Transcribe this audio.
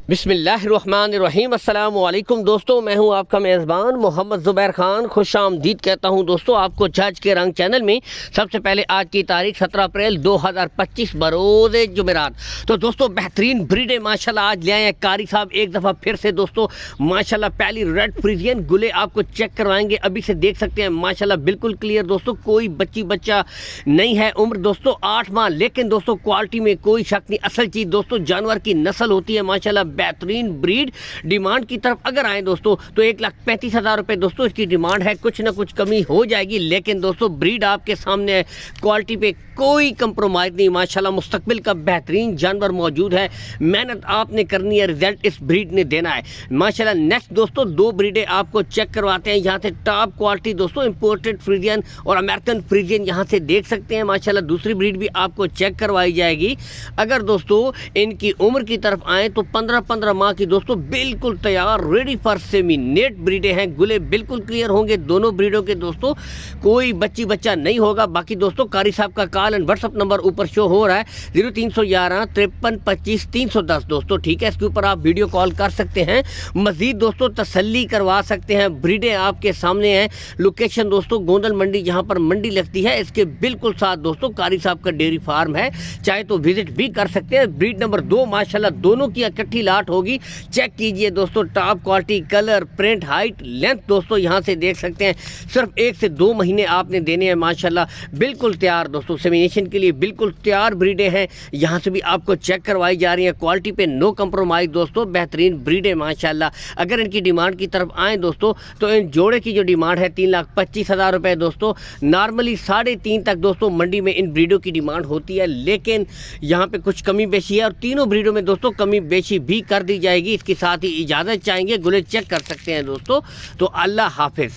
बिस्मिल्लाहिर्रहमानिर्रहीम। अस्सलाम वालेकुम दोस्तों, मैं हूं आपका मेज़बान मोहम्मद ज़ुबैर ख़ान। खुश आमदीद कहता हूं दोस्तों आपको जज के रंग चैनल में। सबसे पहले आज की तारीख 17 अप्रैल 2025 बरोज़ जुमेरात। तो दोस्तों बेहतरीन ब्रीडें माशाल्लाह आज ले आए हैं कारी साहब एक दफ़ा फिर से दोस्तों। माशाल्लाह पहली रेड फ्रीजियन गुले आपको चेक करवाएंगे। अभी से देख सकते हैं माशाल्लाह बिल्कुल क्लियर दोस्तों, कोई बच्चा नहीं है। उम्र दोस्तों 8 माह, लेकिन दोस्तों क्वालिटी में कोई शक नहीं। असल चीज़ दोस्तों जानवर की नस्ल होती है माशाल्लाह बेहतरीन ब्रीड। डिमांड की तरफ अगर आए दोस्तों तो 1,35,000 रुपये दोस्तों इसकी डिमांड है। कुछ ना कुछ कमी हो जाएगी, लेकिन दोस्तों ब्रीड आपके सामने है। क्वालिटी पे कोई कंप्रोमाइज़ नहीं। माशाल्लाह मुस्तकबिल का बेहतरीन जानवर मौजूद है। मेहनत आपने करनी है, रिजल्ट इस ब्रीड ने देना है माशाल्लाह। नेक्स्ट दोस्तों दो ब्रीडें आपको चेक करवाते हैं। यहाँ से टॉप क्वालिटी दोस्तों इंपोर्टेड फ्रीजियन और अमेरिकन फ्रीजियन यहाँ से देख सकते हैं माशाल्लाह। दूसरी ब्रीड भी आपको चेक करवाई जाएगी। अगर दोस्तों इनकी उम्र की तरफ आए तो 15 माह की दोस्तों बिल्कुल तैयार रेडी फॉर सेमिनेट ब्रीडें हैं। गुले बिल्कुल क्लियर होंगे दोनों ब्रीडों के दोस्तों, कोई बच्चा नहीं होगा। बाकी दोस्तों कारी साहब का कॉल एंड व्हाट्सअप नंबर ऊपर शो हो रहा है 0311 53 25 310 दोस्तों, ठीक है। इसके ऊपर आप वीडियो कॉल कर सकते हैं। मजीद दोस्तों तसल्ली करवा सकते हैं। ब्रीडें आपके सामने हैं। लोकेशन दोस्तों गोंदल मंडी, जहां पर मंडी लगती है इसके बिल्कुल साथ दोस्तों कारी साहब का डेयरी फार्म है, चाहे तो विजिट भी कर सकते हैं। ब्रीड नंबर 2 माशाल्लाह दोनों की इकट्ठी लाट होगी। चेक कीजिए दोस्तों, top quality, colour, print, height, length दोस्तों यहाँ से देख सकते हैं। सिर्फ 1 से 2 महीने आपने देने हैं माशाल्लाह। बिल्कुल तैयार दोस्तों, सेमिनेशन के लिए बिल्कुल तैयार ब्रीडें हैं। यहाँ से भी आपको चेक करवाई जा रही हैं। क्वालिटी पे नो कंप्रोमाइज़ दोस्तों, बेहतरीन ब्रीडें माशाल्लाह। अगर इनकी डिमांड की तरफ आएँ दोस्तों तो इन जोड़े की जो डिमांड है 3,25,000 रुपये दोस्तों। नॉर्मली 3.5 तक दोस्तों मंडी में इन ब्रीडों की डिमांड होती है, लेकिन यहाँ पे कुछ कमी बेशी है और तीनों ब्रीडों में दोस्तों कमी बेशी भी कर दी जाएगी। इसके साथ ही इजाज़त चाहेंगे, गुले चेक कर सकते हैं दोस्तों। तो अल्लाह हाफिज़।